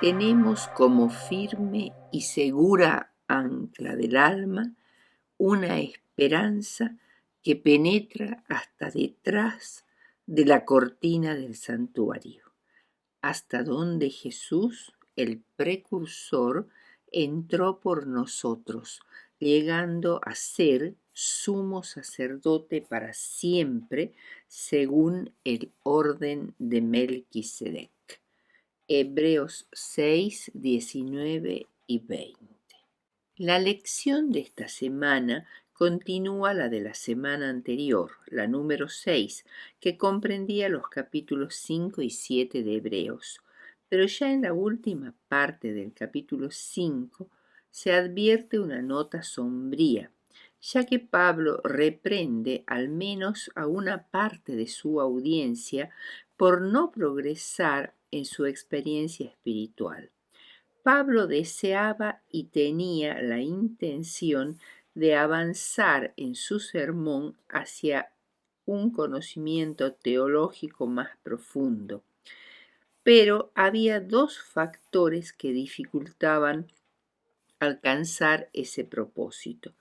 Tenemos como firme y segura ancla del alma una esperanza que penetra hasta detrás de la cortina del santuario, hasta donde Jesús, el precursor, entró por nosotros, llegando a ser sumo sacerdote para siempre, según el orden de Melquisedec. Hebreos 6, 19 y 20. La lección de esta semana continúa la de la semana anterior, la número 6, que comprendía los capítulos 5 y 7 de Hebreos. Pero ya en la última parte del capítulo 5 se advierte una nota sombría, ya que Pablo reprende al menos a una parte de su audiencia por no progresar en su experiencia espiritual. Pablo deseaba y tenía la intención de avanzar en su sermón hacia un conocimiento teológico más profundo, pero había dos factores que dificultaban alcanzar ese propósito.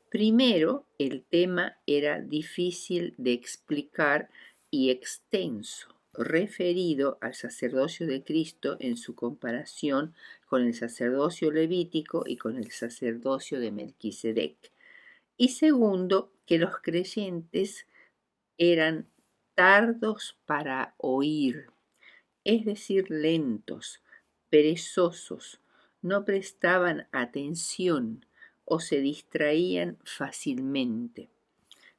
Primero, el tema era difícil de explicar y extenso, referido al sacerdocio de Cristo en su comparación con el sacerdocio levítico y con el sacerdocio de Melquisedec. Y segundo, que los creyentes eran tardos para oír, es decir, lentos, perezosos, no prestaban atención o se distraían fácilmente.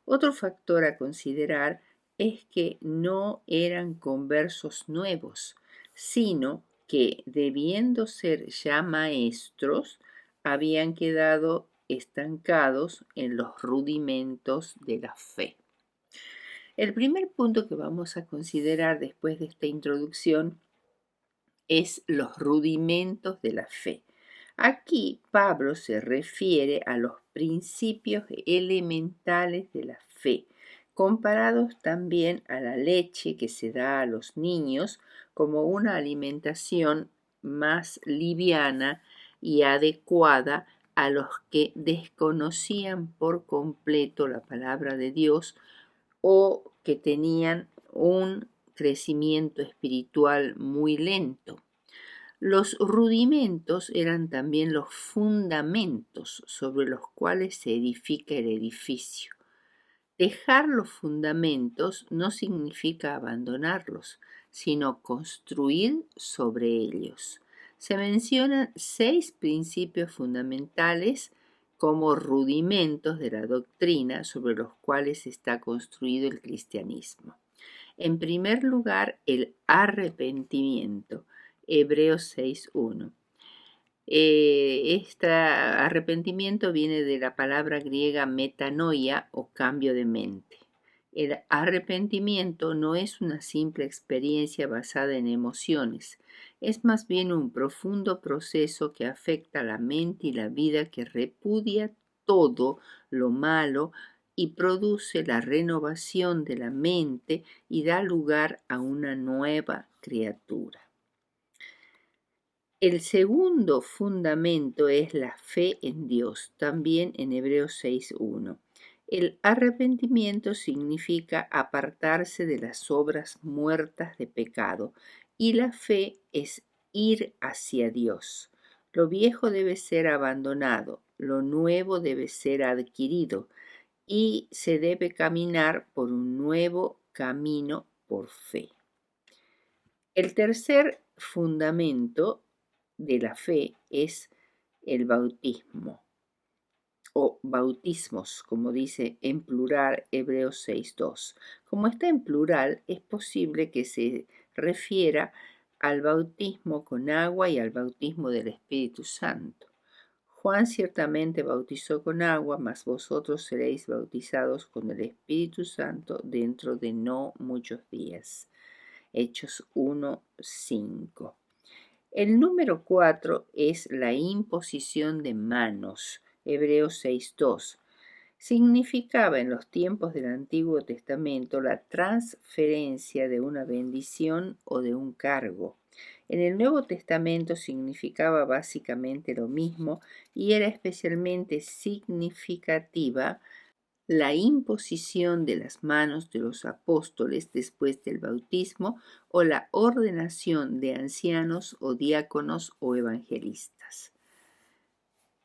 Otro factor a considerar es que no eran conversos nuevos, sino que, debiendo ser ya maestros, habían quedado estancados en los rudimentos de la fe. El primer punto que vamos a considerar después de esta introducción es los rudimentos de la fe. Aquí Pablo se refiere a los principios elementales de la fe, comparados también a la leche que se da a los niños como una alimentación más liviana y adecuada a los que desconocían por completo la palabra de Dios o que tenían un crecimiento espiritual muy lento. Los rudimentos eran también los fundamentos sobre los cuales se edifica el edificio. Dejar los fundamentos no significa abandonarlos, sino construir sobre ellos. Se mencionan 6 principios fundamentales como rudimentos de la doctrina sobre los cuales está construido el cristianismo. En primer lugar, el arrepentimiento. Hebreos 6.1. Este arrepentimiento viene de la palabra griega metanoia o cambio de mente. El arrepentimiento no es una simple experiencia basada en emociones, es más bien un profundo proceso que afecta la mente y la vida, que repudia todo lo malo y produce la renovación de la mente y da lugar a una nueva criatura. El segundo fundamento es la fe en Dios, también en Hebreos 6.1. El arrepentimiento significa apartarse de las obras muertas de pecado, y la fe es ir hacia Dios. Lo viejo debe ser abandonado, lo nuevo debe ser adquirido, y se debe caminar por un nuevo camino por fe. El tercer fundamento de la fe es el bautismo o bautismos, como dice en plural Hebreos 6.2. Como está en plural, es posible que se refiera al bautismo con agua y al bautismo del Espíritu Santo. Juan ciertamente bautizó con agua, mas vosotros seréis bautizados con el Espíritu Santo dentro de no muchos días. Hechos 1.5. El número 4 es la imposición de manos. Hebreos 6.2. Significaba en los tiempos del Antiguo Testamento la transferencia de una bendición o de un cargo. En el Nuevo Testamento significaba básicamente lo mismo y era especialmente significativa la imposición de las manos de los apóstoles después del bautismo o la ordenación de ancianos o diáconos o evangelistas.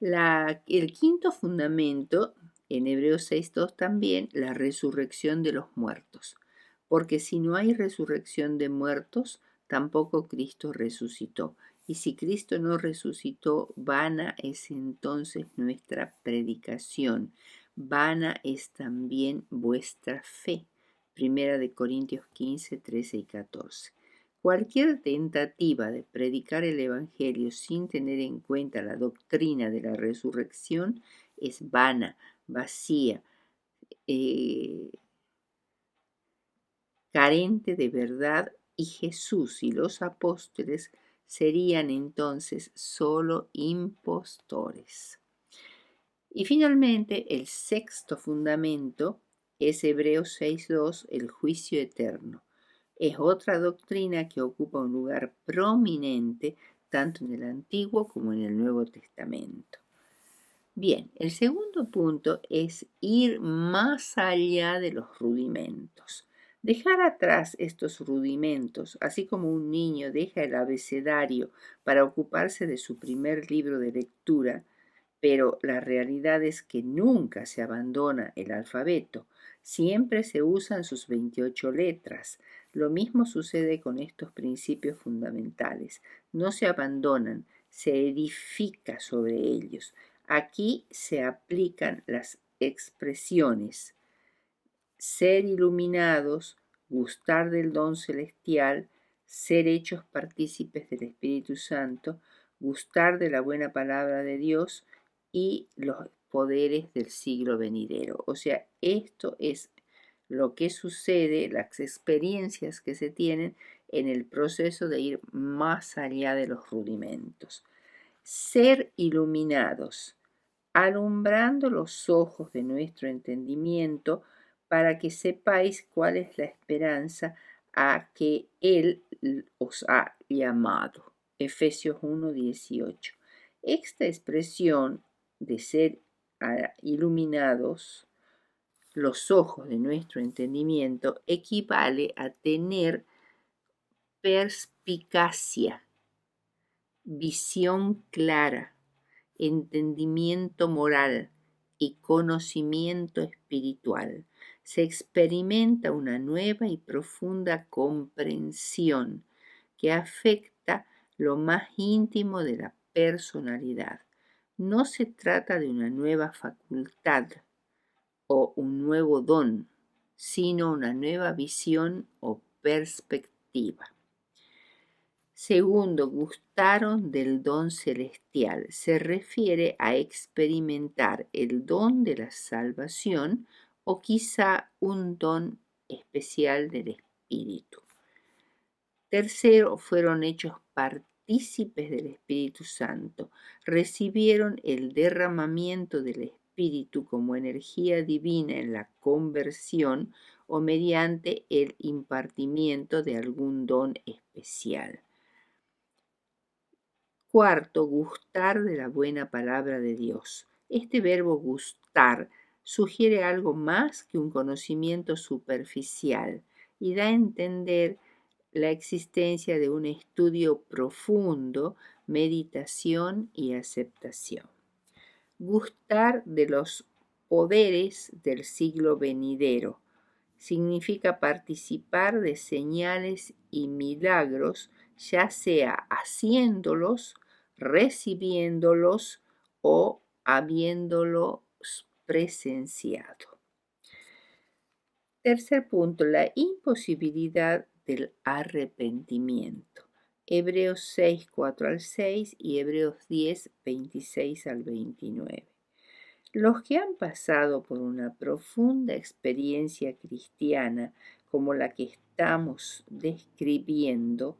El quinto fundamento, en Hebreos 6.2 también, la resurrección de los muertos, porque si no hay resurrección de muertos, tampoco Cristo resucitó. Y si Cristo no resucitó, vana es entonces nuestra predicación, vana es también vuestra fe. Primera de Corintios 15, 13 y 14. Cualquier tentativa de predicar el Evangelio sin tener en cuenta la doctrina de la resurrección es vana, vacía, carente de verdad, y Jesús y los apóstoles serían entonces solo impostores. Y finalmente, el sexto fundamento es Hebreos 6.2, el juicio eterno. Es otra doctrina que ocupa un lugar prominente tanto en el Antiguo como en el Nuevo Testamento. Bien, el segundo punto es ir más allá de los rudimentos. Dejar atrás estos rudimentos, así como un niño deja el abecedario para ocuparse de su primer libro de lectura, pero la realidad es que nunca se abandona el alfabeto, siempre se usan sus 28 letras. Lo mismo sucede con estos principios fundamentales, no se abandonan, se edifica sobre ellos. Aquí se aplican las expresiones ser iluminados, gustar del don celestial, ser hechos partícipes del Espíritu Santo, gustar de la buena palabra de Dios y los poderes del siglo venidero. O sea, esto es lo que sucede, las experiencias que se tienen en el proceso de ir más allá de los rudimentos. Ser iluminados, alumbrando los ojos de nuestro entendimiento para que sepáis cuál es la esperanza a que Él os ha llamado. Efesios 1:18. Esta expresión de ser iluminados los ojos de nuestro entendimiento equivale a tener perspicacia, visión clara, entendimiento moral y conocimiento espiritual. Se experimenta una nueva y profunda comprensión que afecta lo más íntimo de la personalidad. No se trata de una nueva facultad o un nuevo don, sino una nueva visión o perspectiva. Segundo, gustaron del don celestial. Se refiere a experimentar el don de la salvación o quizá un don especial del Espíritu. Tercero, fueron hechos partícipes del Espíritu Santo. Recibieron el derramamiento del Espíritu como energía divina en la conversión o mediante el impartimiento de algún don especial. Cuarto, gustar de la buena palabra de Dios. Este verbo gustar sugiere algo más que un conocimiento superficial y da a entender la existencia de un estudio profundo, meditación y aceptación. Gustar de los poderes del siglo venidero significa participar de señales y milagros, ya sea haciéndolos, recibiéndolos o habiéndolos presenciado. Tercer punto, la imposibilidad del arrepentimiento. Hebreos 6, 4 al 6 y Hebreos 10, 26 al 29. Los que han pasado por una profunda experiencia cristiana como la que estamos describiendo,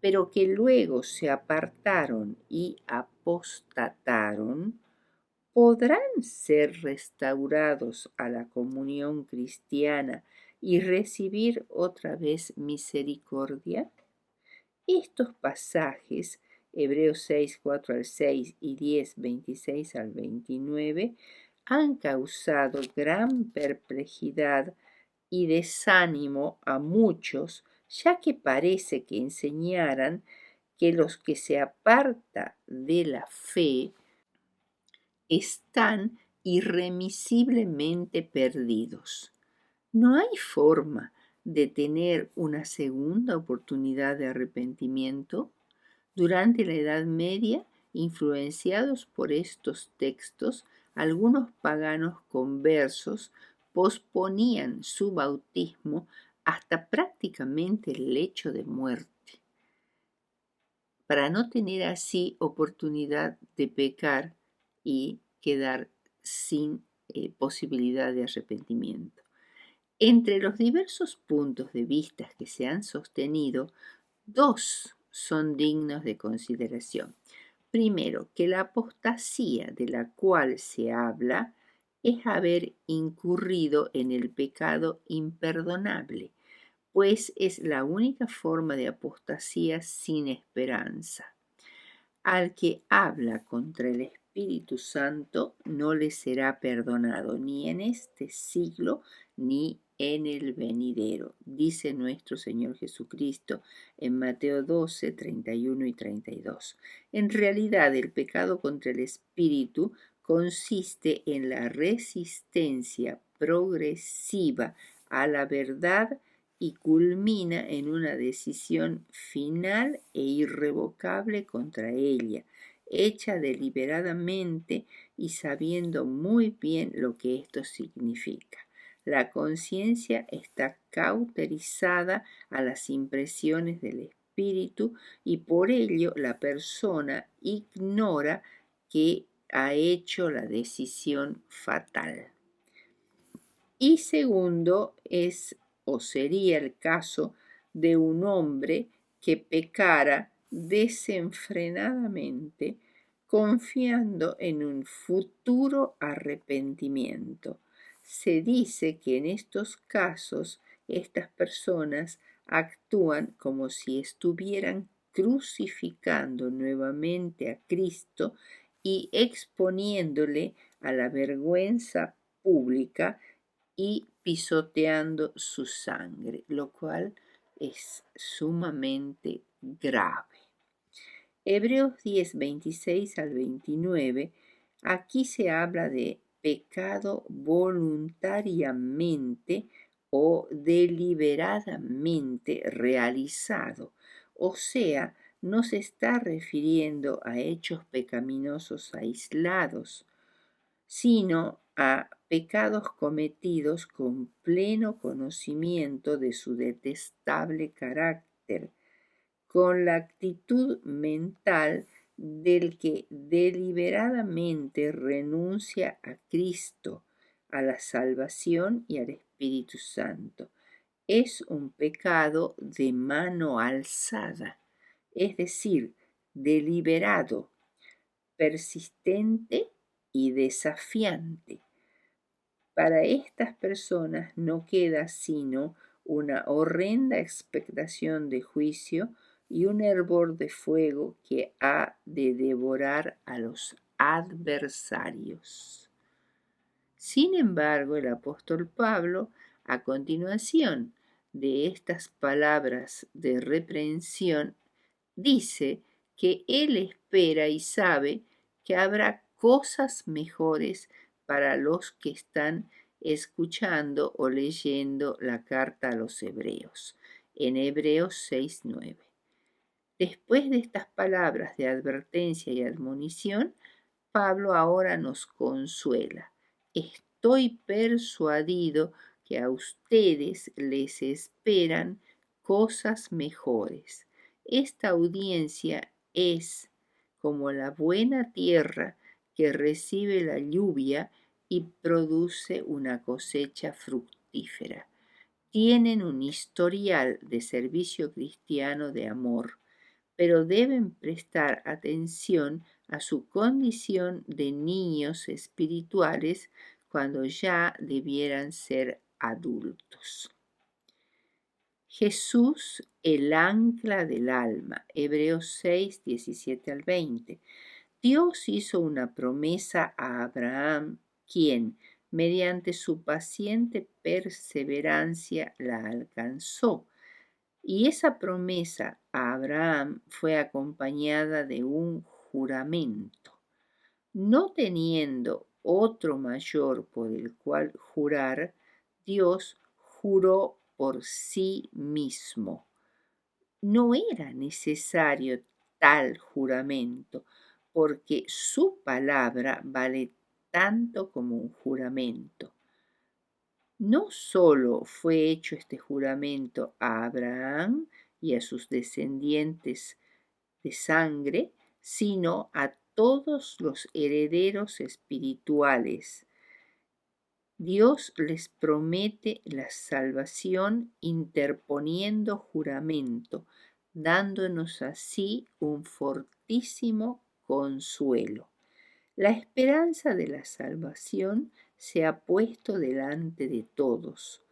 pero que luego se apartaron y apostataron, podrán ser restaurados a la comunión cristiana y recibir otra vez misericordia. Estos pasajes, Hebreos 6, 4 al 6 y 10, 26 al 29, han causado gran perplejidad y desánimo a muchos, ya que parece que enseñaran que los que se apartan de la fe están irremisiblemente perdidos. No hay forma de tener una segunda oportunidad de arrepentimiento. Durante la Edad Media, influenciados por estos textos, algunos paganos conversos posponían su bautismo hasta prácticamente el lecho de muerte, para no tener así oportunidad de pecar y quedar sin posibilidad de arrepentimiento. Entre los diversos puntos de vista que se han sostenido, dos son dignos de consideración. Primero, que la apostasía de la cual se habla es haber incurrido en el pecado imperdonable, pues es la única forma de apostasía sin esperanza. Al que habla contra el Espíritu Santo no le será perdonado ni en este siglo ni en el venidero, dice nuestro Señor Jesucristo en Mateo 12, 31 y 32. En realidad, el pecado contra el Espíritu consiste en la resistencia progresiva a la verdad y culmina en una decisión final e irrevocable contra ella, hecha deliberadamente y sabiendo muy bien lo que esto significa. La conciencia está cauterizada a las impresiones del espíritu y por ello la persona ignora que ha hecho la decisión fatal. Y segundo es o sería el caso de un hombre que pecara desenfrenadamente confiando en un futuro arrepentimiento. Se dice que en estos casos estas personas actúan como si estuvieran crucificando nuevamente a Cristo y exponiéndole a la vergüenza pública y pisoteando su sangre, lo cual es sumamente grave. Hebreos 10, 26 al 29, aquí se habla de pecado voluntariamente o deliberadamente realizado, o sea, no se está refiriendo a hechos pecaminosos aislados, sino a pecados cometidos con pleno conocimiento de su detestable carácter, con la actitud mental del que deliberadamente renuncia a Cristo, a la salvación y al Espíritu Santo. Es un pecado de mano alzada, es decir, deliberado, persistente y desafiante. Para estas personas no queda sino una horrenda expectación de juicio y un hervor de fuego que ha de devorar a los adversarios. Sin embargo, el apóstol Pablo, a continuación de estas palabras de reprensión, dice que él espera y sabe que habrá cosas mejores para los que están escuchando o leyendo la carta a los hebreos, en Hebreos 6:9. Después de estas palabras de advertencia y admonición, Pablo ahora nos consuela. Estoy persuadido que a ustedes les esperan cosas mejores. Esta audiencia es como la buena tierra que recibe la lluvia y produce una cosecha fructífera. Tienen un historial de servicio cristiano de amor, pero deben prestar atención a su condición de niños espirituales cuando ya debieran ser adultos. Jesús, el ancla del alma. Hebreos 6, 17 al 20. Dios hizo una promesa a Abraham, quien, mediante su paciente perseverancia, la alcanzó. Y esa promesa a Abraham fue acompañada de un juramento. No teniendo otro mayor por el cual jurar, Dios juró por sí mismo. No era necesario tal juramento, porque su palabra vale tanto como un juramento. No solo fue hecho este juramento a Abraham y a sus descendientes de sangre, sino a todos los herederos espirituales. Dios les promete la salvación interponiendo juramento, dándonos así un fortísimo consuelo. La esperanza de la salvación se ha puesto delante de todos,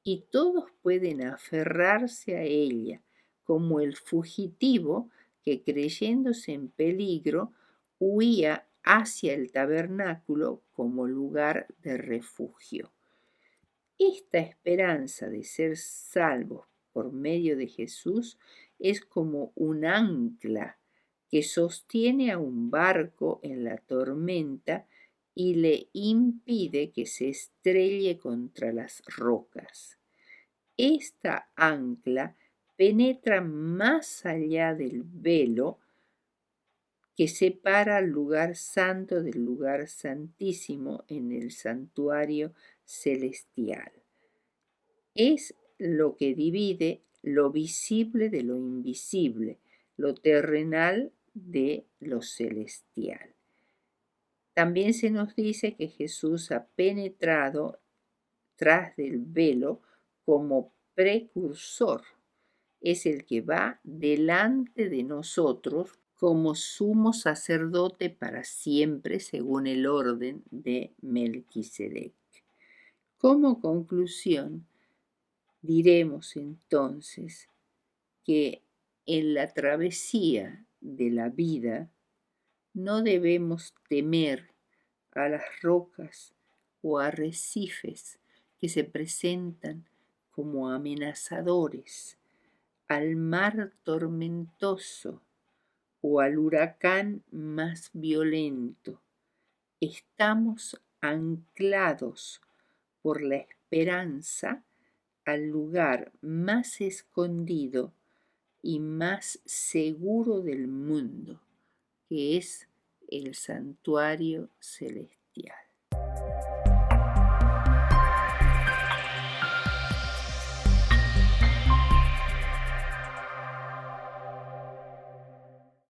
y todos pueden aferrarse a ella, como el fugitivo que, creyéndose en peligro, huía hacia el tabernáculo como lugar de refugio. Esta esperanza de ser salvos por medio de Jesús es como un ancla que sostiene a un barco en la tormenta y le impide que se estrelle contra las rocas. Esta ancla penetra más allá del velo que separa el lugar santo del lugar santísimo en el santuario celestial. Es lo que divide lo visible de lo invisible, lo terrenal de lo celestial. También se nos dice que Jesús ha penetrado tras del velo como precursor. Es el que va delante de nosotros como sumo sacerdote para siempre según el orden de Melquisedec. Como conclusión, diremos entonces que en la travesía de la vida no debemos temer a las rocas o arrecifes que se presentan como amenazadores, al mar tormentoso o al huracán más violento. Estamos anclados por la esperanza al lugar más escondido y más seguro del mundo, que es el santuario celestial.